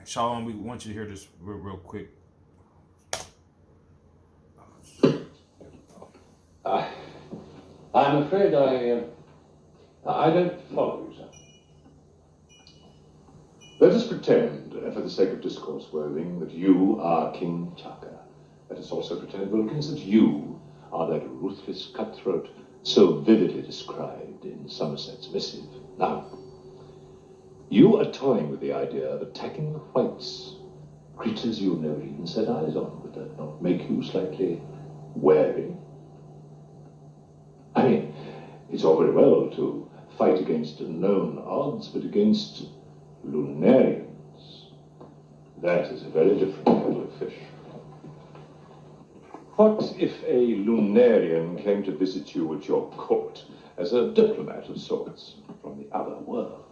Shalom, we want you to hear this real quick. I'm afraid I don't follow you, sir. Let us pretend, for the sake of discourse, Worthing, that you are King Chaka. Let us also pretend, Wilkins, that you are that ruthless cutthroat so vividly described in Somerset's missive. Now, you are toying with the idea of attacking the whites, creatures you've never even set eyes on. Would that not make you slightly wary? I mean, it's all very well to fight against known odds, but against Lunarians, that is a very different kettle of fish. What if a Lunarian came to visit you at your court as a diplomat of sorts from the other world?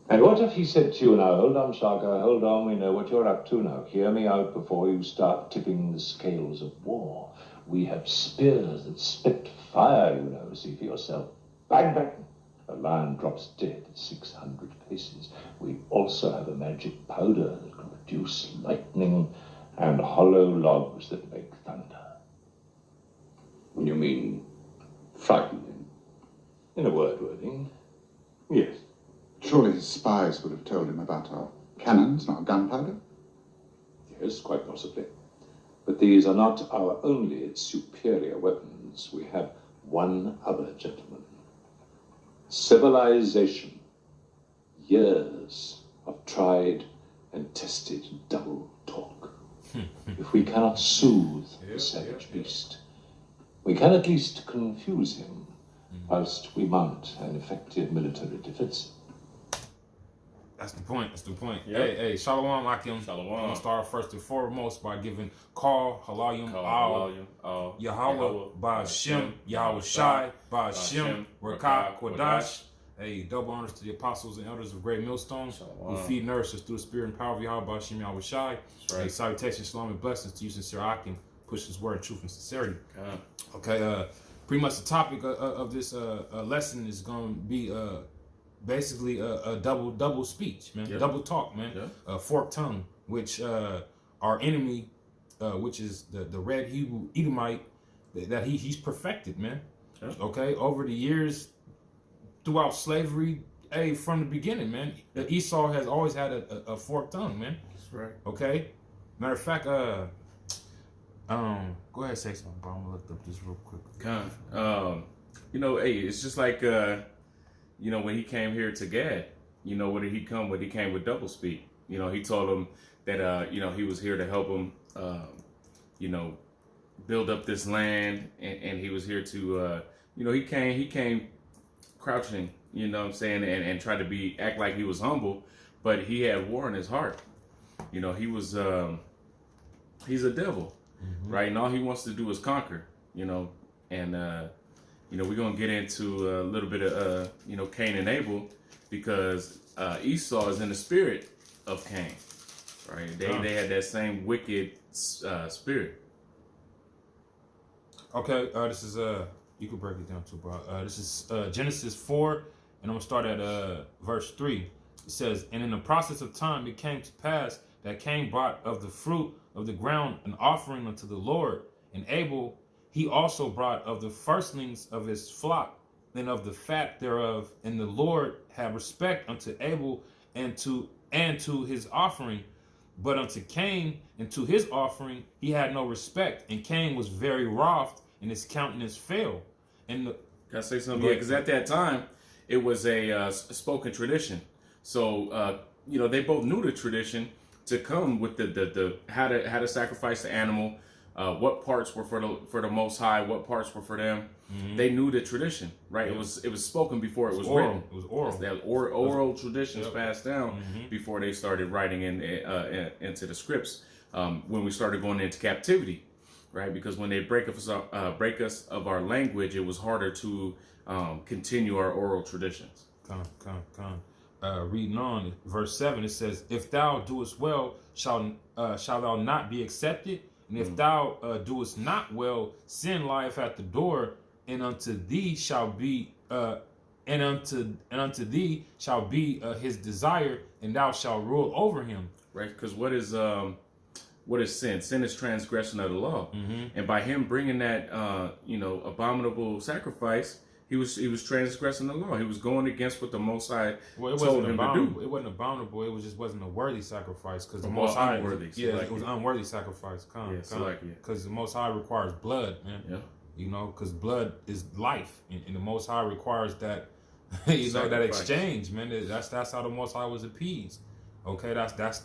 And what if he said to you, now, hold on, Shaka, hold on, we know what you're up to now. Hear me out before you start tipping the scales of war. We have spears that spit fire, you know, see for yourself. Bang, bang. A lion drops dead at 600 paces. We also have a magic powder that can produce lightning and hollow logs that make thunder. You mean frightening? In a word, Worthing, yes. Surely his spies would have told him about our cannons and our gunpowder? Yes, quite possibly. But these are not our only superior weapons. We have one other, gentlemen. Civilization. Years of tried and tested double talk. If we cannot soothe the savage beast, we can at least confuse him, whilst we mount an effective military defense. That's the point. That's the point. Yep. Hey, Shalom, Akim. Shalom. I'm going to start first and foremost by giving Call, Halayim, Al, Yahweh, Ba'Shem, Yahweh Shai, Ba'Shem, Rakah, Kodash. Hey, double honors to the apostles and elders of Great Millstone who feed nourishes through the spirit and power of Yahweh, Ba'Shem, Yahweh Shai. Right. Hey, salutations, shalom, and blessings to you, sincere Akim. Push his word in truth and sincerity. Okay, pretty much the topic of this lesson is going to be basically a double speech, man. Double talk, man. Forked tongue, which our enemy, which is the red Hebrew Edomite, that he's perfected, man. Okay, over the years, throughout slavery, from the beginning, man. Esau has always had a forked tongue, man. That's right. Okay. Matter of fact, go ahead, say something, bro. I'm gonna look up this real quick. It's just like when he came here to Gad, what did he come with? He came with double speak. He told him that, he was here to help him, build up this land. And he was here to, he came crouching, and tried to act like he was humble, but he had war in his heart. He was, he's a devil, right? And all he wants to do is conquer, and, we're going to get into a little bit of, Cain and Abel, because Esau is in the spirit of Cain, right? They had that same wicked spirit. Okay, this is, you can break it down too, bro. This is Genesis 4, and I'm going to start at verse 3. It says, "And in the process of time it came to pass that Cain brought of the fruit of the ground an offering unto the Lord, and Abel he also brought of the firstlings of his flock, and of the fat thereof. And the Lord had respect unto Abel and to his offering, but unto Cain and to his offering he had no respect. And Cain was very wroth, and his countenance fell." And Can I say something? Yeah, because at that time it was a spoken tradition. So they both knew the tradition to come with the how to sacrifice the animal. What parts were for the Most High? What parts were for them? They knew the tradition, right? Yeah. It was spoken before it was written. It was oral. That oral traditions passed down before they started writing into the scripts. When we started going into captivity, right? Because when they break us of our language, it was harder to continue our oral traditions. Reading on verse 7, it says, "If thou doest well, shall thou not be accepted? And if thou doest not well, sin lieth at the door, and unto thee shall be and unto thee shall be his desire, and thou shalt rule over him. Right? Because what is sin? Sin is transgression of the law, and by him bringing that abominable sacrifice, he was transgressing the law. He was going against what the Most High told him to do. It wasn't abominable. It just wasn't a worthy sacrifice because the Well, Most High, unworthy, it was unworthy sacrifice. Because the Most High requires blood, man. Yeah. Because blood is life, and the Most High requires that, that exchange, man. That's how the Most High was appeased. Okay, that's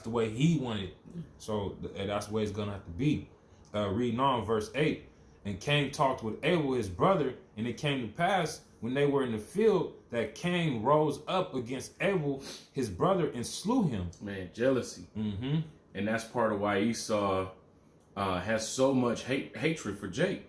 the way He wanted. So that's the way it's gonna have to be. Reading on verse 8, and Cain talked with Abel his brother, and it came to pass when they were in the field that Cain rose up against Abel his brother and slew him. Man, jealousy, and that's part of why Esau has so much hatred for Jake.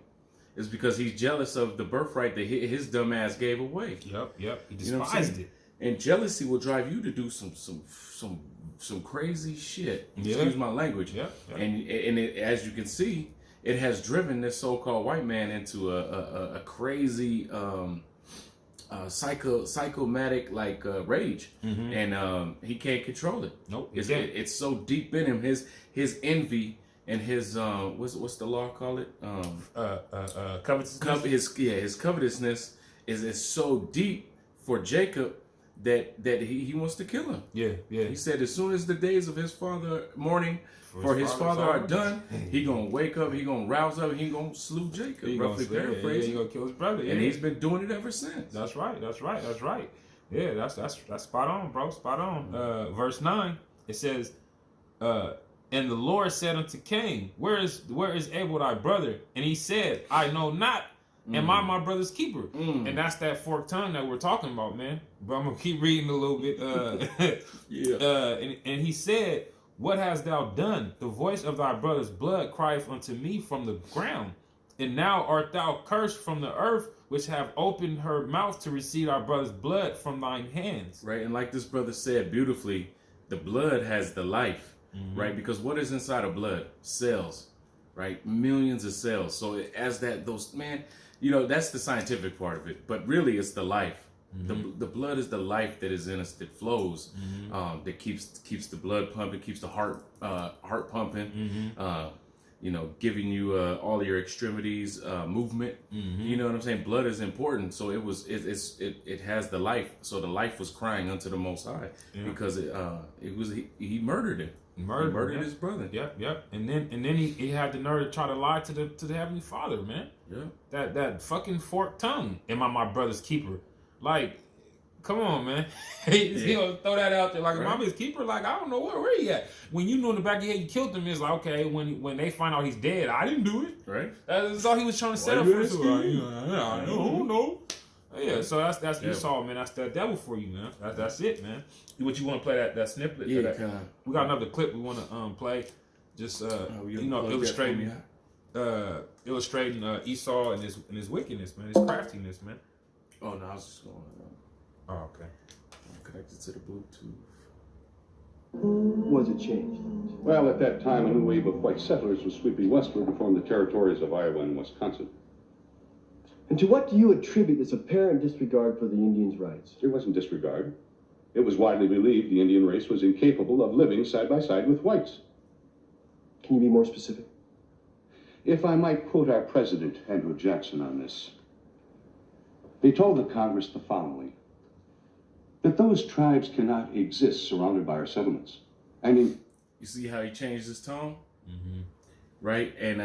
Is because he's jealous of the birthright that his dumb ass gave away. Yep. He despised it. And jealousy will drive you to do some crazy shit. Excuse my language. Yeah. And it, as you can see, it has driven this so-called white man into a crazy psychomatic rage, and he can't control it. Nope. It's so deep in him. His envy. And his what's the law call it? Covetousness. His covetousness is so deep for Jacob that he wants to kill him. Yeah. He said as soon as the days of his father mourning for his father are done, he gonna wake up, he gonna rouse up, he gonna slew Jacob. Roughly paraphrasing. He gonna kill his brother. And he's been doing it ever since. That's right. Yeah, that's spot on, bro. Spot on. Verse 9, it says, and the Lord said unto Cain, where is Abel thy brother? And he said, I know not. Am I my brother's keeper? And that's that forked tongue that we're talking about, man. But I'm gonna keep reading a little bit. And he said, what hast thou done? The voice of thy brother's blood crieth unto me from the ground. And now art thou cursed from the earth, which have opened her mouth to receive our brother's blood from thine hands. Right, and like this brother said beautifully, the blood has the life. Right, because what is inside of blood? Cells, right? Millions of cells. So that's the scientific part of it. But really, it's the life. The blood is the life that is in us, that flows, that keeps the blood pumping, keeps the heart pumping. Giving you all of your extremities movement. You know what I'm saying? Blood is important, so it has the life. So the life was crying unto the Most High because he murdered him. He murdered his brother. Yep. And then he had the nerve to try to lie to the Heavenly Father, man. Yeah. That fucking forked tongue. Am I my brother's keeper? Like, come on, man. He gonna throw that out there like, am I his keeper? Like, I don't know where he at. When you know in the back of your head you killed him, it's like, okay, when they find out he's dead, I didn't do it. Right. That's all he was trying to set up for us. I don't know. Yeah, so that's Esau, man. That's that devil for you, man. That's it, man. What you want to play that snippet? Yeah, we got another clip we want to play. Just illustrating Esau and his wickedness, man. His craftiness, man. Oh no, I was just going. Oh, okay. I'm connected to the Bluetooth. Was it changed? Well, at that time, a new wave of white settlers was sweeping westward to form the territories of Iowa and Wisconsin. And to what do you attribute this apparent disregard for the Indians' rights? It wasn't disregard. It was widely believed the Indian race was incapable of living side by side with whites. Can you be more specific? If I might quote our president, Andrew Jackson, on this. They told the Congress the following: that those tribes cannot exist surrounded by our settlements. I mean, you see how he changed his tone? Right? And,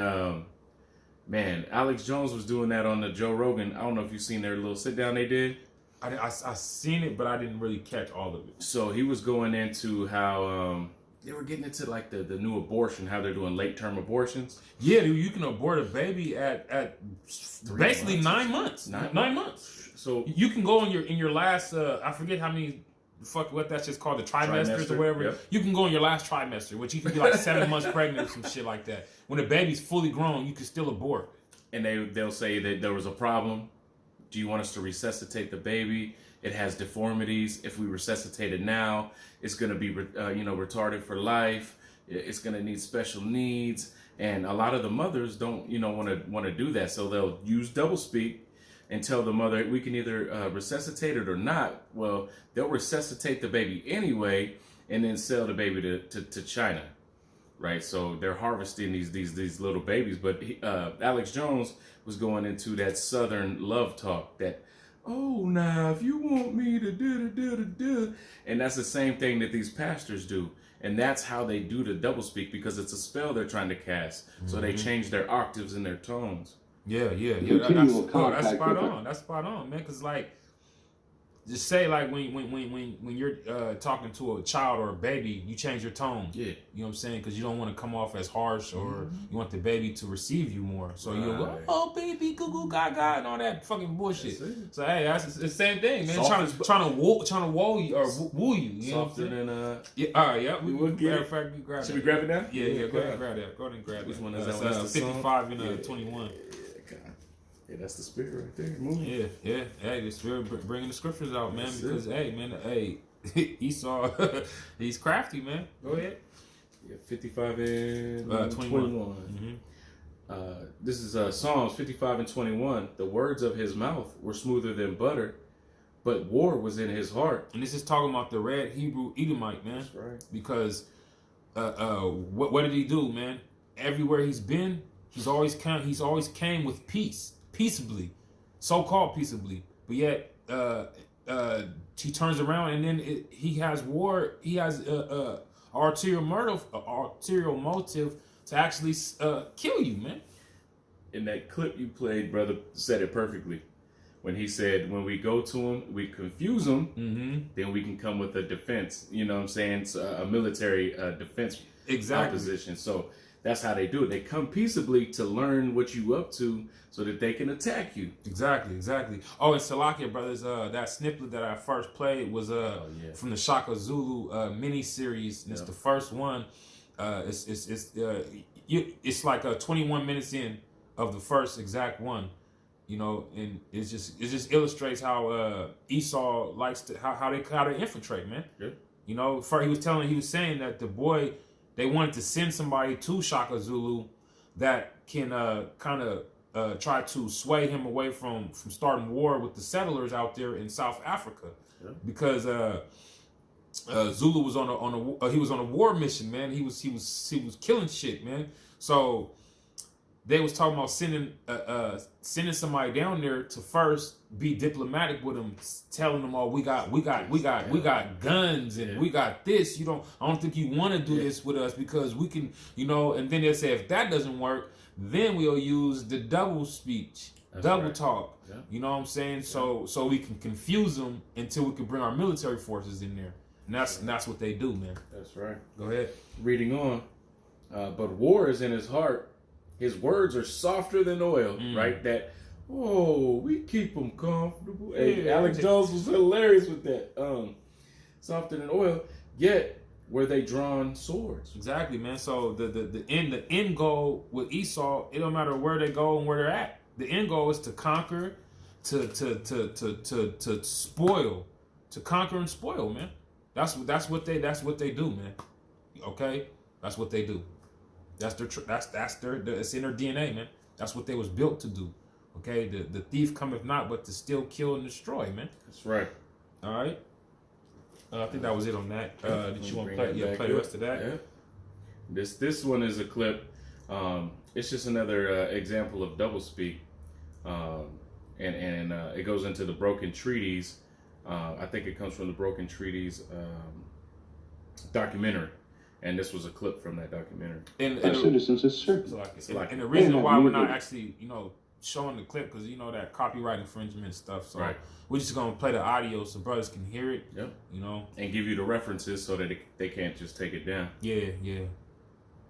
man, Alex Jones was doing that on the Joe Rogan. I don't know if you've seen their little sit down they did. I seen it, but I didn't really catch all of it. So he was going into how they were getting into like the new abortion, how they're doing late term abortions. Yeah, dude, you can abort a baby at basically 9 months. 9 months. So you can go in your last I forget how many what that's just called, the trimesters or whatever. Yep. You can go in your last trimester, which you can be like 7 months pregnant or some shit like that. When the baby's fully grown, you can still abort. And they'll say that there was a problem. Do you want us to resuscitate the baby? It has deformities. If we resuscitate it now, it's going to be retarded for life. It's going to need special needs. And a lot of the mothers don't want to do that, so they'll use doublespeak and tell the mother, we can either resuscitate it or not. Well, they'll resuscitate the baby anyway, and then sell the baby to China, right? So they're harvesting these little babies. But Alex Jones was going into that Southern love talk that, oh, now if you want me to do, and that's the same thing that these pastors do. And that's how they do the doublespeak, because it's a spell they're trying to cast. So they change their octaves and their tones. Yeah. Continual That's contact spot with on. That's spot on, man. Cause like, just say like when you're talking to a child or a baby, you change your tone. Yeah. You know what I'm saying? Because you don't want to come off as harsh, or you want the baby to receive you more. So you'll go, oh baby, goo goo gaga, and all that fucking bullshit. So hey, that's the same thing, man. Trying to woo you or woo you. You know what I'm Softer saying? than Yeah. All right. Yeah. we will get matter it. of fact, we grab Should that. we grab it now? Yeah. Go ahead and grab that. Go ahead and grab Which that. one is that That's, one? That's the song? 55 and 21. Yeah, that's the spirit right there. Moving. Yeah. Hey, this bringing the scriptures out, man. That's Because it. Esau, he's crafty, man. Go ahead. Yeah, 55 and 21. 21. This is Psalms 55 and 21. The words of his mouth were smoother than butter, but war was in his heart. And this is talking about the red Hebrew Edomite, man. That's right. Because what did he do, man? Everywhere he's been, he's always came with peace, peaceably, so-called peaceably. But yet he turns around and then he has war. He has arterial motive to actually kill you, man. In that clip you played, brother said it perfectly. When he said, when we go to him, we confuse him, then we can come with a defense. You know what I'm saying? It's a military defense opposition. So that's how they do it. They come peaceably to learn what you up to so that they can attack you. Exactly. Oh, and Salakia Brothers, that snippet that I first played was from the Shaka Zulu mini series. And it's the first one. It's like 21 minutes in of the first exact one, you know, and it just illustrates how Esau likes to how they infiltrate, man. Yeah. You know, he was saying that they wanted to send somebody to Shaka Zulu that can kind of try to sway him away from starting war with the settlers out there in South Africa, because Zulu was on a war mission, man. He was killing shit, man. So they was talking about sending somebody down there to first be diplomatic with them, telling them, "Oh, we got guns and we got this. I don't think you want to do this with us because we can, you know." And then they say if that doesn't work, then we'll use the double speech, talk. Yeah. You know what I'm saying? So we can confuse them until we can bring our military forces in there, and that's what they do, man. That's right. Go ahead. Reading on, but war is in his heart. His words are softer than oil, right? That, we keep them comfortable. Hey, Alex Jones was hilarious with that. Softer than oil, yet were they drawn swords. Exactly, man. So the end goal with Esau, it don't matter where they go and where they're at. The end goal is to conquer, to spoil, to conquer and spoil, man. That's what they do, man. Okay, that's what they do. That's it's in their DNA, man. That's what they was built to do. Okay, the thief cometh not but to steal, kill, and destroy, man. That's right. All right. I think that was it on that. Did you want to play the rest of that? Yeah. This one is a clip. It's just another example of doublespeak, and it goes into the Broken Treaties. I think it comes from the Broken Treaties documentary. And this was a clip from that documentary. Our citizens is certain. And the reason why we're not actually, showing the clip, because that copyright infringement stuff. So we're just gonna play the audio so brothers can hear it. Yep. And give you the references so that they can't just take it down. Yeah.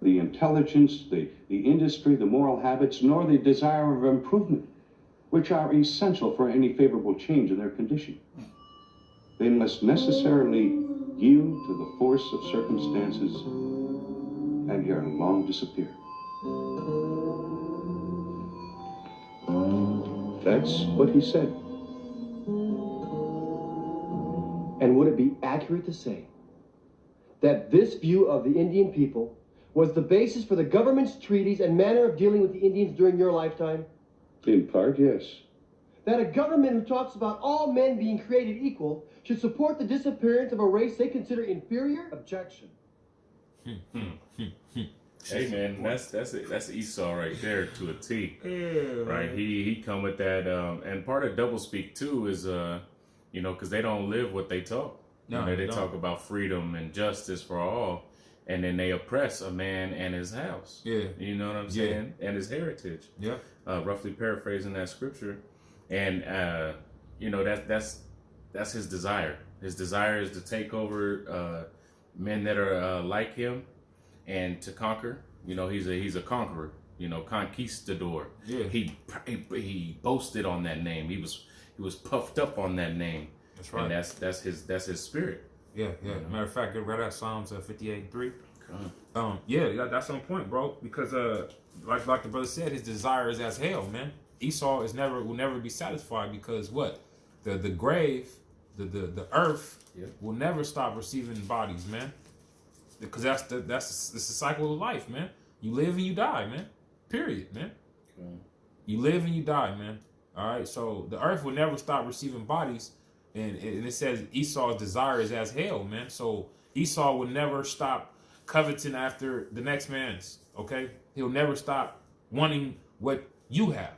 The intelligence, the industry, the moral habits, nor the desire of improvement, which are essential for any favorable change in their condition. They must necessarily yield to the force of circumstances and ere long disappear. That's what he said. And would it be accurate to say that this view of the Indian people was the basis for the government's treaties and manner of dealing with the Indians during your lifetime? In part, yes. that a government who talks about all men being created equal should support the disappearance of a race they consider inferior? Objection. Hey man, that's Esau right there to a T. Yeah, Right, he come with that, and part of doublespeak too is, you know, because they don't live what they talk. No, you know, they don't. talk about freedom and justice for all, and then they oppress a man and his house. Yeah. You know what I'm Yeah. saying? And his heritage. Yeah. Roughly paraphrasing that scripture, and you know that's his desire. His desire is to take over men that are like him, and to conquer. You know, he's a conqueror. You know, conquistador. Yeah. He boasted on that name. He was puffed up on that name. That's right. And that's his spirit. Yeah, yeah. Matter of fact, get right at Psalms 58:3. Okay. Yeah, that's on point, bro. Because like the brother said, his desire is as hell, man. Esau will never be satisfied because what? The grave, the earth Yep. will never stop receiving bodies, man. Because that's the cycle of life, man. You live and you die, man. Period, man. Okay. You live and you die, man. All right. So the earth will never stop receiving bodies, and it says Esau's desire is as hell, man. So Esau will never stop coveting after the next man's. Okay, he'll never stop wanting what you have.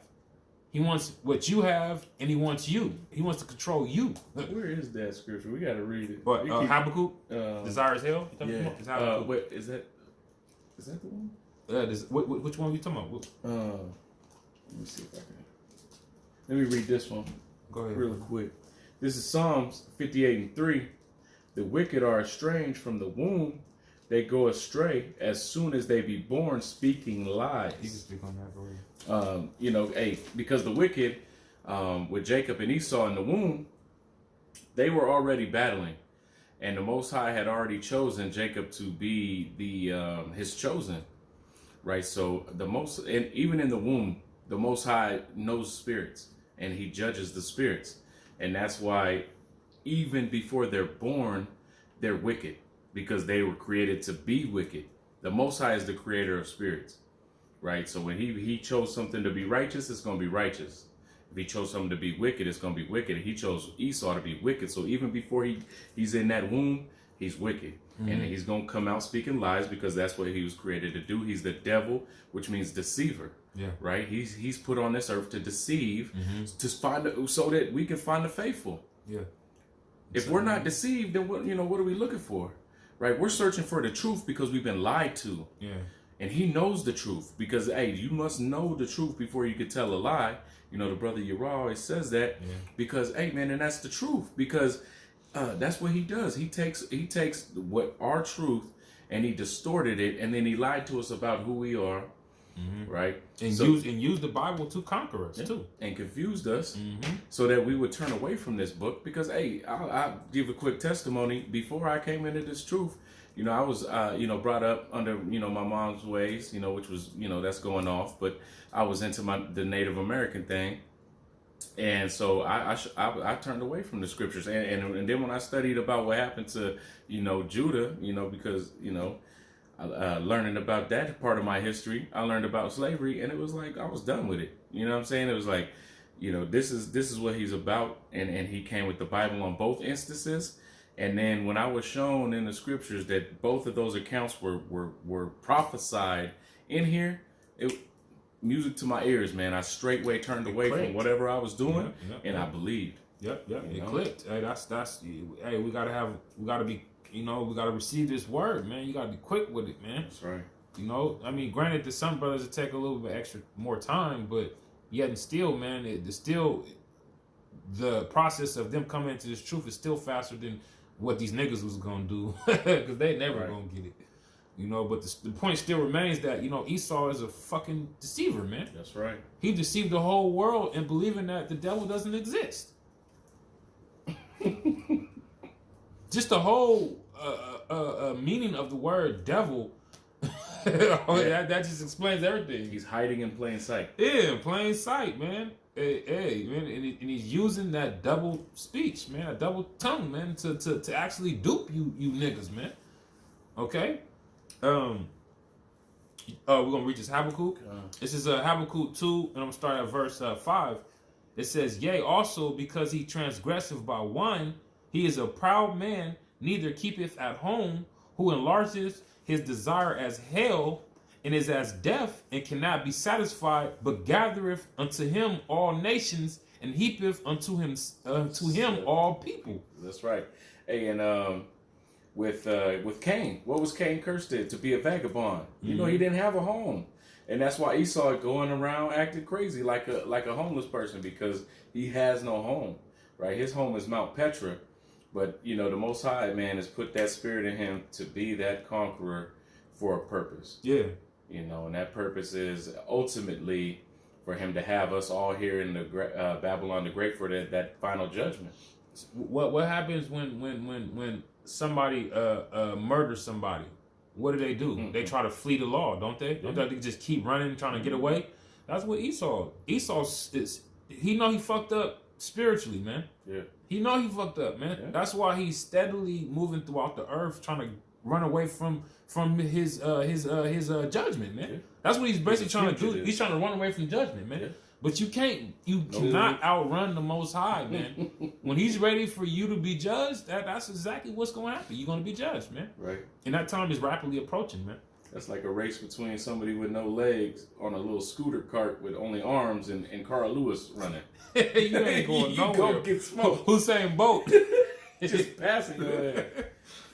He wants what you have, and he wants you. He wants to control you. Where is that scripture? We got to read it. But We keep- Habakkuk, desire is hell. Yeah. It's Habakkuk. Wait, is that the one? Which one are we talking about? Let me see if I can. Let me read this one Go ahead. real quick. This is Psalms 58:3. The wicked are estranged from the womb; they go astray as soon as they be born, speaking lies. You can speak on that, go ahead. You know, because the wicked, with Jacob and Esau in the womb, they were already battling, and the Most High had already chosen Jacob to be his chosen, right? So and even in the womb, the Most High knows spirits, and He judges the spirits, and that's why even before they're born, they're wicked because they were created to be wicked. The Most High is the creator of spirits. Right, so when he chose something to be righteous, it's going to be righteous. If he chose something to be wicked, it's going to be wicked. He chose Esau to be wicked. So even before he's in that womb, he's wicked. And he's going to come out speaking lies because that's what he was created to do. He's the devil, which means deceiver. Yeah. Right? He's put on this earth to deceive, so that we can find the faithful. Yeah. If we're not deceived, then what are we looking for? Right? We're searching for the truth because we've been lied to. Yeah. And he knows the truth because, hey, you must know the truth before you could tell a lie. You know, the brother Yara always says that because, hey, man, and that's the truth because that's what he does. He takes what our truth and he distorted it and then he lied to us about who we are, right? And use the Bible to conquer us too, and confused us so that we would turn away from this book because, hey, I'll give a quick testimony. Before I came into this truth, you know, I was, brought up under, my mom's ways, which was, that's going off. But I was into the Native American thing. And so I turned away from the scriptures. And then when I studied about what happened to, Judah, because, learning about that part of my history, I learned about slavery. And it was like I was done with it. You know what I'm saying? It was like, this is what he's about. And he came with the Bible on both instances. And then when I was shown in the scriptures that both of those accounts were prophesied in here, music to my ears, man. I straightway turned away from whatever I was doing, I believed. Yep. It clicked. Hey, hey, we gotta receive this word, man. You gotta be quick with it, man. That's right. I mean, granted, to some brothers it take a little bit more time, but yet and still, man, the process of them coming into this truth is still faster than what these niggas was gonna do because they never gonna get it, but the point still remains that Esau is a fucking deceiver, man. That's right. He deceived the whole world in believing that the devil doesn't exist. Just the whole meaning of the word devil that just explains everything. He's hiding in plain sight. Yeah, in plain sight, man. Hey, man, and he's using that double speech, man, a double tongue, man, to actually dupe you niggas, man. Okay, we're gonna read this Habakkuk. This is Habakkuk 2, and I'm gonna start at verse 5. It says, yea, also because he transgresseth by one, he is a proud man, neither keepeth at home, who enlargeth his desire as hell, and is as deaf, and cannot be satisfied, but gathereth unto him all nations, and heapeth unto him all people. That's right. Hey, and with Cain, what was Cain cursed to be a vagabond? You know, he didn't have a home, and that's why Esau going around acting crazy like a homeless person, because he has no home. Right, his home is Mount Petra, but you know the Most High, man, has put that spirit in him to be that conqueror for a purpose. Yeah. You know, and that purpose is ultimately for him to have us all here in the Babylon the Great for that final judgment. What happens when somebody murders somebody? What do? Mm-hmm. They try to flee the law, don't they? Don't they just keep running, trying to get away? That's what Esau. Esau is. He know he fucked up spiritually, man. Yeah. He know he fucked up, man. Yeah. That's why he's steadily moving throughout the earth, trying to run away from his judgment, man. Yeah. That's what he's basically He's a trying to do. fugitive. He's trying to run away from judgment, man. Yeah. But you cannot outrun the Most High, man. When he's ready for you to be judged, that's exactly what's going to happen. You're going to be judged, man. Right. And that time is rapidly approaching, man. That's like a race between somebody with no legs on a little scooter cart with only arms and Carl Lewis running. You ain't going You nowhere. gonna get smoked. Hussein Bolt. Just passing your ass.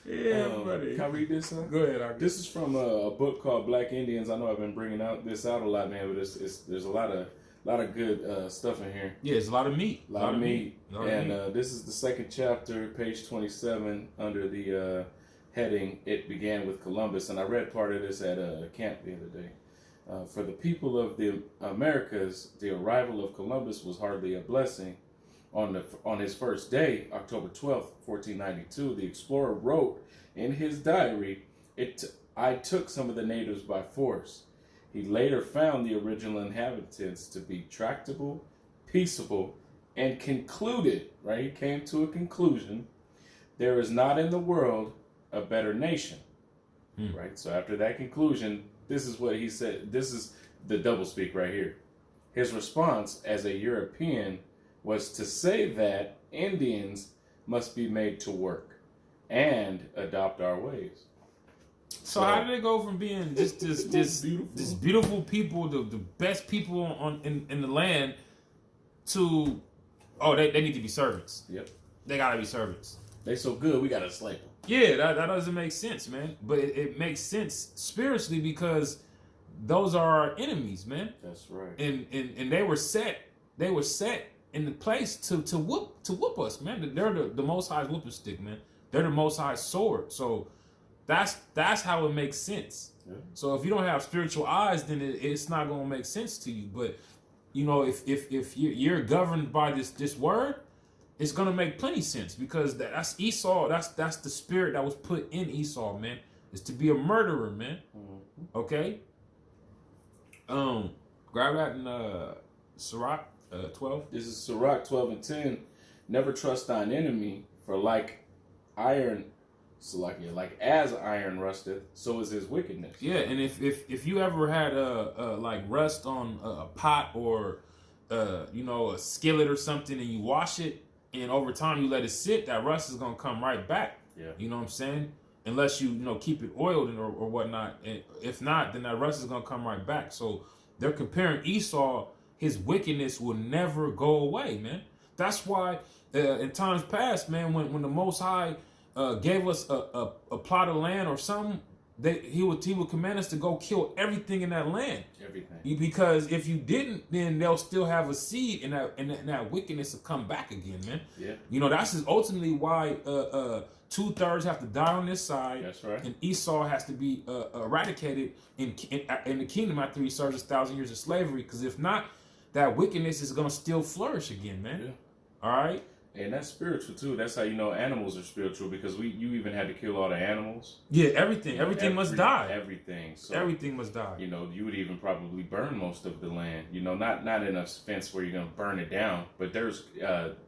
Yeah, buddy. Can I read this? Go ahead, Archie. This is from a book called Black Indians. I know I've been bringing this out a lot, man, but there's a lot of good stuff in here. Yeah, it's a lot of meat. A lot of meat. A lot of And meat. this is the second chapter, page 27, under the heading, It Began with Columbus. And I read part of this at camp the other day. For the people of the Americas, the arrival of Columbus was hardly a blessing. On his first day, October 12th, 1492, the explorer wrote in his diary, I took some of the natives by force. He later found the original inhabitants to be tractable, peaceable, and concluded, right? He came to a conclusion, there is not in the world a better nation, right? So after that conclusion, this is what he said. This is the doublespeak right here. His response as a European was to say that Indians must be made to work and adopt our ways. So how did it go from being this beautiful people, the best people in the land, to they need to be servants. Yep. They gotta be servants. They so good, we gotta slay them. Yeah, that doesn't make sense, man. But it makes sense spiritually because those are our enemies, man. That's right. And they were set in the place to whoop us, man. They're the Most High's whooping stick, man. They're the Most High's sword. So that's how it makes sense. Yeah. So if you don't have spiritual eyes, then it's not gonna make sense to you. But you know, if you're governed by this word, it's gonna make plenty sense because that's Esau. That's the spirit that was put in Esau, man. Is to be a murderer, man. Mm-hmm. Okay. Grab that in Sirach 12. This is Sirach 12 and 10. Never trust thine enemy, for like as iron rusteth, so is his wickedness. Yeah, and if you ever had like rust on a pot or a skillet or something, and you wash it, and over time you let it sit, that rust is gonna come right back. Yeah. You know what I'm saying? Unless you keep it oiled or whatnot. And if not, then that rust is gonna come right back. So they're comparing Esau. His wickedness will never go away, man. That's why in times past, man, when the Most High gave us a plot of land or something, he would command us to go kill everything in that land. Everything. Because if you didn't, then they'll still have a seed, and that wickedness will come back again, man. Yeah. That's ultimately why 2/3 have to die on this side. That's right. And Esau has to be eradicated in the kingdom after he serves 1,000 years of slavery. Because if not, that wickedness is gonna still flourish again, man. Yeah. All right. And that's spiritual too. That's how you know animals are spiritual, because you even had to kill all the animals. Yeah, everything must die. Everything. So Everything must die. you would even probably burn most of the land. Not in a sense where you're gonna burn it down, but there's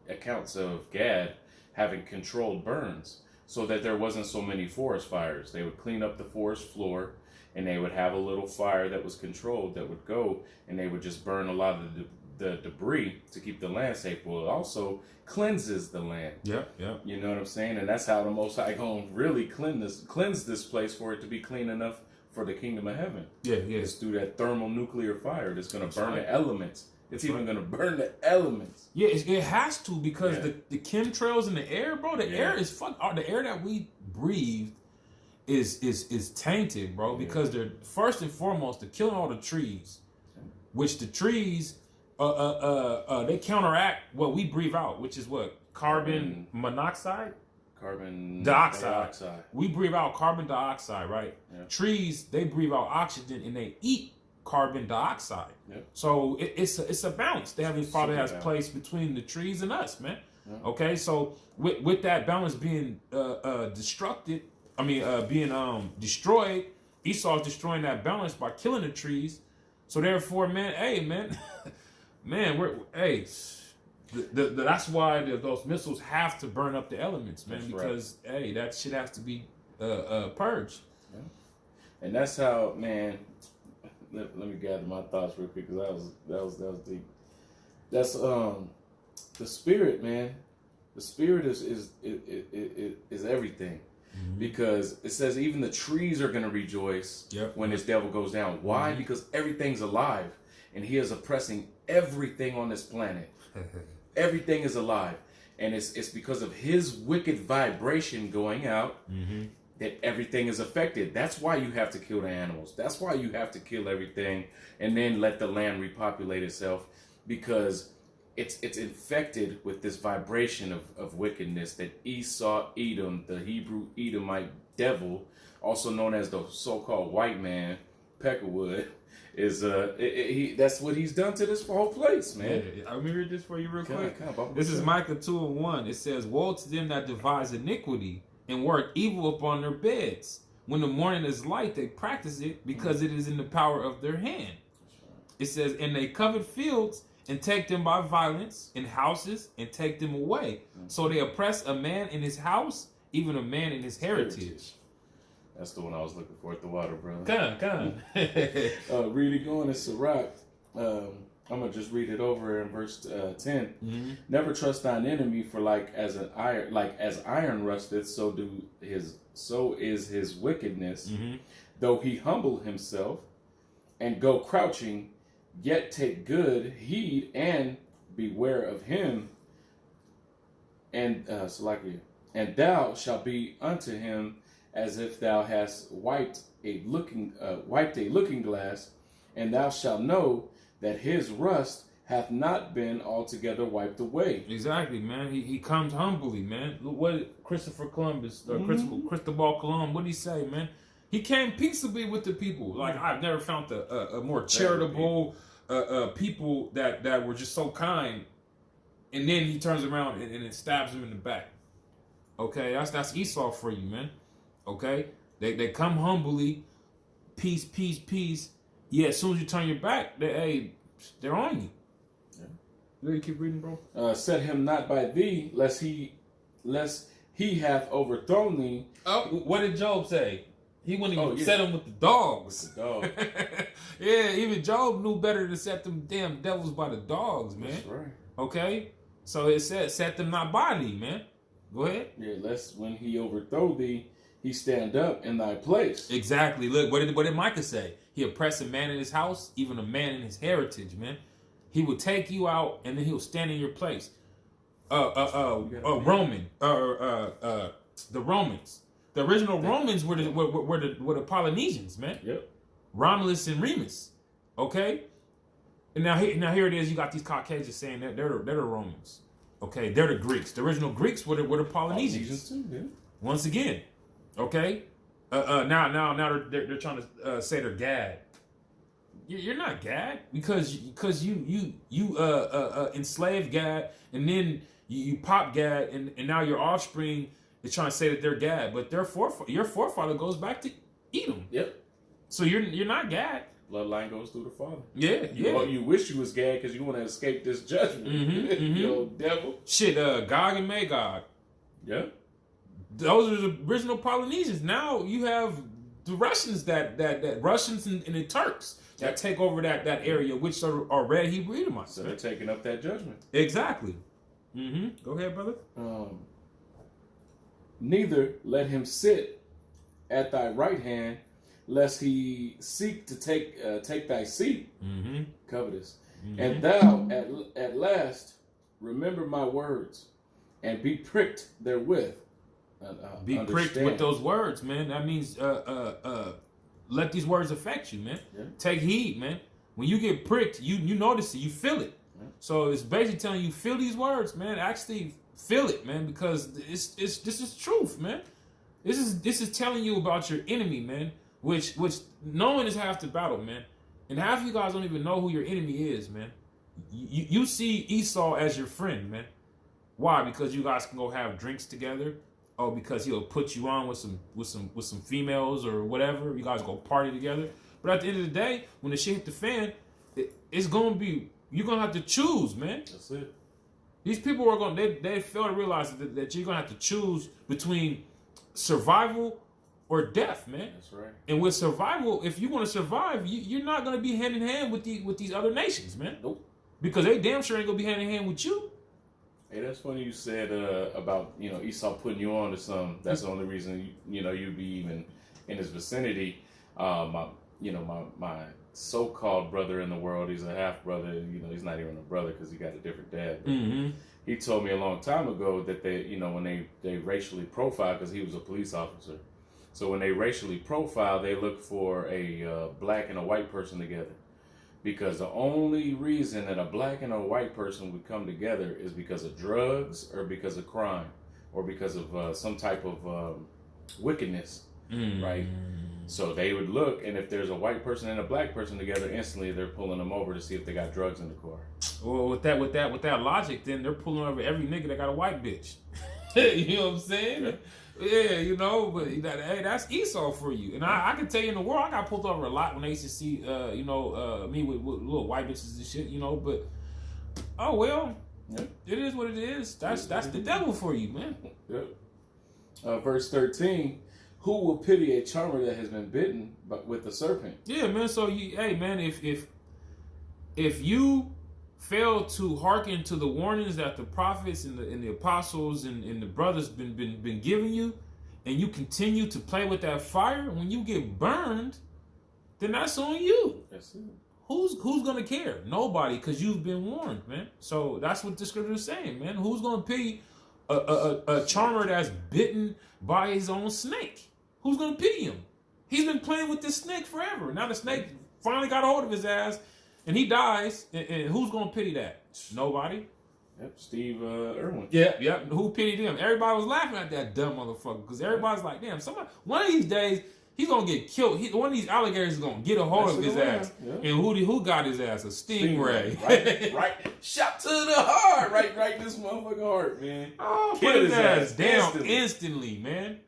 accounts of Gad having controlled burns so that there wasn't so many forest fires. They would clean up the forest floor, and they would have a little fire that was controlled that would go, and they would just burn a lot of the debris to keep the land safe, but it also cleanses the land. Yep, yep. You know what I'm saying? And that's how the Most High gonna really cleanse this place for it to be clean enough for the kingdom of heaven. Yeah, yeah. It's through that thermonuclear fire that's gonna burn right. the elements. It's even gonna burn the elements. Yeah, it has to because Yeah. the chemtrails in the air, bro. The air is the air that we breathe is tainted, bro. Because they're first and foremost they're killing all the trees, which the trees they counteract what we breathe out, which is what carbon monoxide, Carbon dioxide. We breathe out carbon dioxide, right? Yeah. Trees they breathe out oxygen and they eat carbon dioxide. Yep. So it's a balance. The Heavenly Father Super has balance. placed between the trees and us, man. Yeah. Okay, so with that balance being being destroyed, Esau's destroying that balance by killing the trees. So therefore, man, hey, man, that's why those missiles have to burn up the elements, man, That's right. because hey, that shit has to be purged. And that's how, man. Let me gather my thoughts real quick because that was deep. That's the spirit, man. The spirit is everything, because it says even the trees are gonna rejoice when this devil goes down. Why? Because everything's alive, and he is oppressing everything on this planet. Everything is alive, and it's because of his wicked vibration going out. That everything is affected. That's why you have to kill the animals. That's why you have to kill everything and then let the land repopulate itself, because it's infected with this vibration of wickedness that Esau, Edom, the Hebrew Edomite devil, also known as the so-called white man, Peckerwood, is that's what he's done to this whole place, man. Yeah, let me read this for you real quick. Come, This is Micah 2:1. It says, "Woe to them that devise iniquity and work evil upon their beds. When the morning is light, they practice it because it is in the power of their hand." It says, "And they covet fields and take them by violence, and houses and take them away. So they oppress a man in his house, even a man in his heritage." That's the one I was looking for at the water, brother. Come. Really going to Sirach. I'm gonna just read it over in verse 10. Never trust thine enemy, for as iron rusteth, so is his wickedness. Though he humble himself and go crouching, yet take good heed and beware of him. And and thou shalt be unto him as if thou hast wiped a looking glass, and thou shalt know that his rust hath not been altogether wiped away. Exactly, man. He comes humbly, man. Look what Christopher Columbus, Cristobal Colon, what did he say, man? He came peaceably with the people. Like, I've never found a more charitable people that were just so kind. And then he turns around and it stabs him in the back. Okay, that's Esau for you, man. Okay, they come humbly, peace, peace, peace. Yeah, as soon as you turn your back, they're on you. Yeah. You keep reading, bro. Set him not by thee, lest he hath overthrown thee. Oh, what did Job say? He wouldn't even set him with the dogs. The dog. Yeah, even Job knew better to set them damn devils by the dogs, man. That's right. Okay, so it said, set them not by thee, man. Go ahead. Yeah, lest when he overthrow thee, he stand up in thy place. Exactly. Look, what did Micah say? He oppressed a man in his house, even a man in his heritage, man. He would take you out, and then he'll stand in your place. The Romans. The original Romans were the Polynesians, man. Yep. Romulus and Remus. Okay? And now here it is, you got these Caucasians saying that they're the Romans. Okay, they're the Greeks. The original Greeks were the Polynesians. Too, yeah. Once again. Okay? Now they're trying to say they're Gad. You're not Gad because you enslaved Gad, and then you pop Gad, and now your offspring is trying to say that they're Gad, but your forefather goes back to Edom. Yep. So you're not Gad. Bloodline goes through the father. Yeah. You wish you was Gad because you want to escape this judgment. You old devil. Shit, Gog and Magog. Yeah. Those are the original Polynesians. Now you have the Russians that Russians and the Turks. that take over that area, which are red Hebrew Edomites. So they're taking up that judgment. Exactly. Go ahead, brother. Neither let him sit at thy right hand, lest he seek to take thy seat, covetous. And thou at last remember my words, and be pricked therewith. Be pricked with those words, man. That means let these words affect you, man. Yeah. Take heed, man. When you get pricked, you notice it, you feel it. Yeah. So it's basically telling you, feel these words, man. Actually feel it, man, because this is truth, man. This is telling you about your enemy, man. Which knowing is half the battle, man. And half of you guys don't even know who your enemy is, man. You see Esau as your friend, man. Why? Because you guys can go have drinks together. Oh, because he'll put you on with some females or whatever. You guys go party together. But at the end of the day, when the shit hit the fan, it's gonna be, you're gonna have to choose, man. That's it. These people are gonna they fail to realize that you're gonna have to choose between survival or death, man. That's right. And with survival, if you want to survive, you're not gonna be hand in hand with these other nations, man. Nope. Because they damn sure ain't gonna be hand in hand with you. Hey, that's funny you said about Esau putting you on to some. That's the only reason you'd be even in his vicinity. My so-called brother in the world, he's a half brother. He's not even a brother because he got a different dad. But he told me a long time ago that they, when they racially profile, because he was a police officer. So when they racially profile, they look for a black and a white person together. Because the only reason that a black and a white person would come together is because of drugs or because of crime or because of some type of wickedness, right? So they would look, and if there's a white person and a black person together, instantly they're pulling them over to see if they got drugs in the car. Well, with that logic, then they're pulling over every nigga that got a white bitch. You know what I'm saying? Yeah, but hey, that's Esau for you. And I can tell you in the world, I got pulled over a lot when they used to see, me with little white bitches and shit, but, oh, well, it is what it is. That's the devil for you, man. Yep. Verse 13, who will pity a charmer that has been bitten with the serpent? Yeah, man, so, hey, man, if you fail to hearken to the warnings that the prophets and the apostles and the brothers been giving you, and you continue to play with that fire, when you get burned, then that's on you. That's it. Who's gonna care? Nobody, because you've been warned, man. So that's what the scripture is saying, man. Who's gonna pity a charmer that's bitten by his own snake? Who's gonna pity him? He's been playing with this snake forever. Now the snake finally got a hold of his ass. And he dies, and who's gonna pity that? Nobody. Yep, Steve Irwin. Yeah. Who pitied him? Everybody was laughing at that dumb motherfucker because everybody's like, "Damn, one of these days he's gonna get killed. One of these alligators is gonna get a hold of his ass." Yeah. And who got his ass? A stingray. Right. Shot to the heart. Right in this motherfucking heart, man. Oh, put Killed his ass down instantly. instantly, man.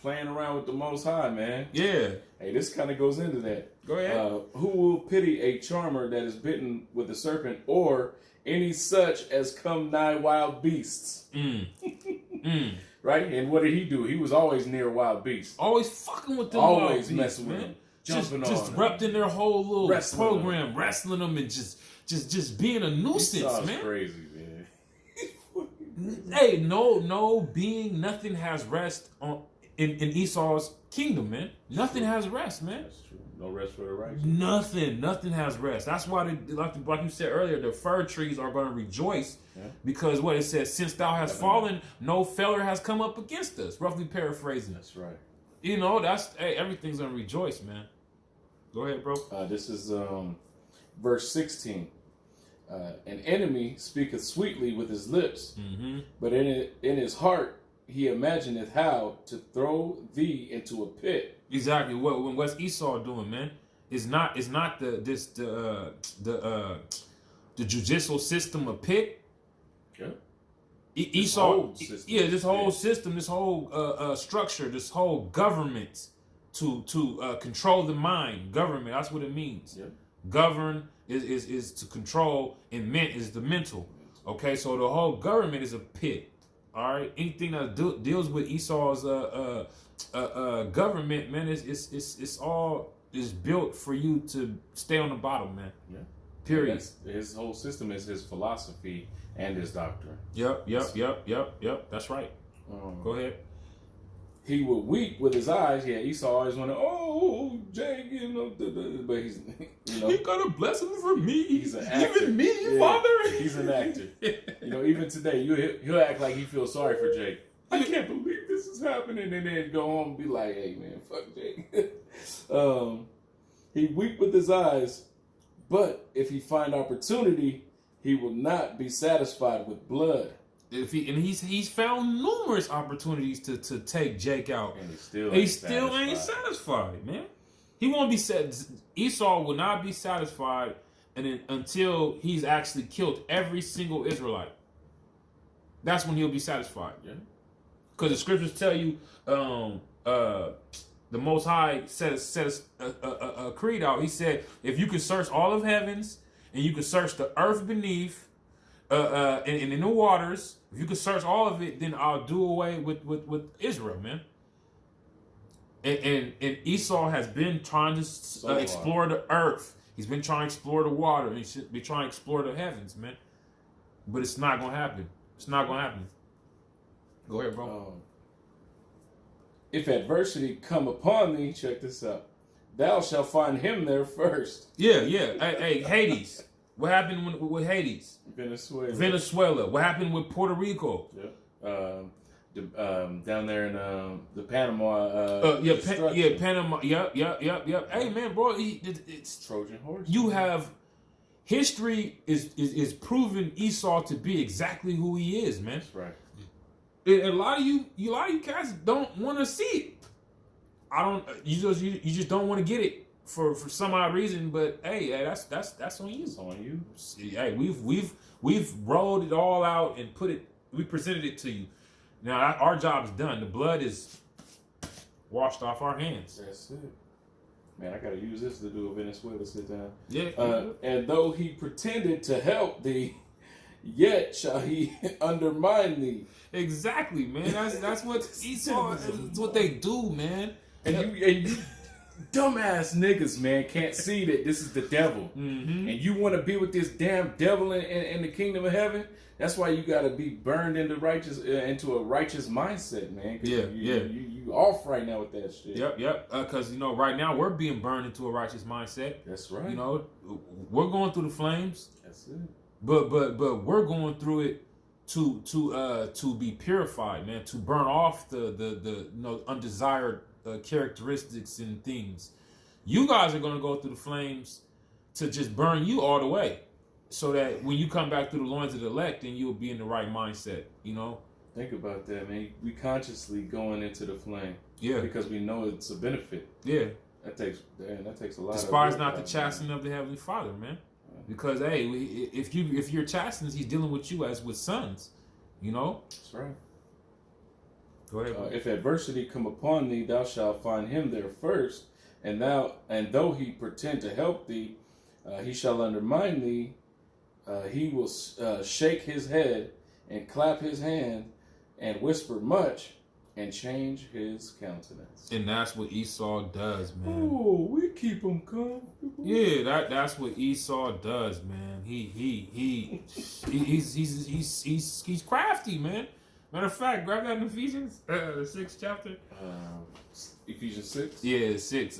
Playing around with the Most High, man. Yeah. Hey, this kind of goes into that. Go ahead. Who will pity a charmer that is bitten with a serpent, or any such as come nigh wild beasts? Right? And what did he do? He was always near wild beasts. Always fucking with them. Always wild messing beasts, with man. them. Jumping just on disrupting their whole little Wrestling program, wrestling them, and just being a nuisance, Esau's man. crazy, man. Hey, no being, nothing has rest in Esau's kingdom, man. Nothing has rest, man. That's true. No rest for the righteous. Nothing has rest. That's why, like you said earlier, the fir trees are going to rejoice because what it says, since thou hast fallen, no failure has come up against us. Roughly paraphrasing. That's right. Everything's going to rejoice, man. Go ahead, bro. This is verse 16. An enemy speaketh sweetly with his lips, but in his heart he imagineth how to throw thee into a pit. Exactly. What's Esau doing, man? It's not the judicial system of pit. Yeah. Esau, this whole Yeah. system, this whole structure, this whole government to control the mind. Government, that's what it means. Yeah. Govern is to control, and ment is the mental. Okay, so the whole government is a pit. All right, anything that deals with Esau's government, man, it's all is built for you to stay on the bottom, man. Yeah. Period. His whole system is his philosophy and his doctrine. Yep. That's right. Go ahead. He would weep with his eyes. Yeah, Esau always wanted, oh, Jake, you know, but he's, you know, He got a blessing for me. he's an actor. Even me, Yeah, Father. He's an actor. You know, even today, he'll act like he feels sorry for Jake. I can't believe this is happening, and then go home and be like, hey, man, fuck Jake. He weep with his eyes, but if he find opportunity, he will not be satisfied with blood. He's found numerous opportunities to take Jake out. And He still ain't satisfied, man. He won't be Esau will not be satisfied until he's actually killed every single Israelite. That's when he'll be satisfied. Yeah. Because the scriptures tell you, the Most High set a creed out. He said, if you can search all of heavens and you can search the earth beneath, and in the waters, if you can search all of it, then I'll do away with Israel, man. And Esau has been trying to explore the earth. He's been trying to explore the water. And he's been trying to explore the heavens, man. But it's not gonna happen. It's not gonna happen. Go ahead, bro. If adversity come upon thee, check this out. Thou shalt find him there first. Yeah. Hey, Hades. What happened with Hades? Venezuela. What happened with Puerto Rico? Yep. Down there in the Panama. Panama. Yep. Hey, man, bro, it's Trojan horse. You have history is proving Esau to be exactly who he is, man. That's right. And a lot of you cats don't want to see it. You just don't want to get it for some odd reason. But hey, that's on you. It's on you. Hey, we've rolled it all out and we presented it to you. Now our job is done. The blood is washed off our hands. That's it. Man, I gotta use this to do a Venezuela sit down. Yeah. And though he pretended to help thee, yet shall he undermine thee. Exactly, man. That's what Esau. That's what they do, man. And you dumbass niggas, man, can't see that this is the devil. Mm-hmm. And you want to be with this damn devil in the kingdom of heaven. That's why you got to be burned into a righteous mindset, man. You off right now with that shit. Yep. Because right now we're being burned into a righteous mindset. That's right. We're going through the flames. That's it. But we're going through it to be purified, man. To burn off the undesired characteristics and things. You guys are going to go through the flames to just burn you all the way, so that when you come back through the loins of the elect, then you'll be in the right mindset. Think about that, man. We consciously going into the flame. Yeah. Because we know it's a benefit. Yeah. That takes a lot. Despise not the chastening of the Heavenly Father, man. Because hey, if you're chastened, He's dealing with you as with sons. That's right. Go ahead. If adversity come upon thee, thou shalt find him there first, and though he pretend to help thee, he shall undermine thee. He will shake his head and clap his hand and whisper much and change his countenance. And that's what Esau does, man. Oh, we keep him comfortable. Yeah, that's what Esau does, man. He's crafty, man. Matter of fact, grab that in Ephesians, the 6th chapter. Ephesians 6? Yeah, 6.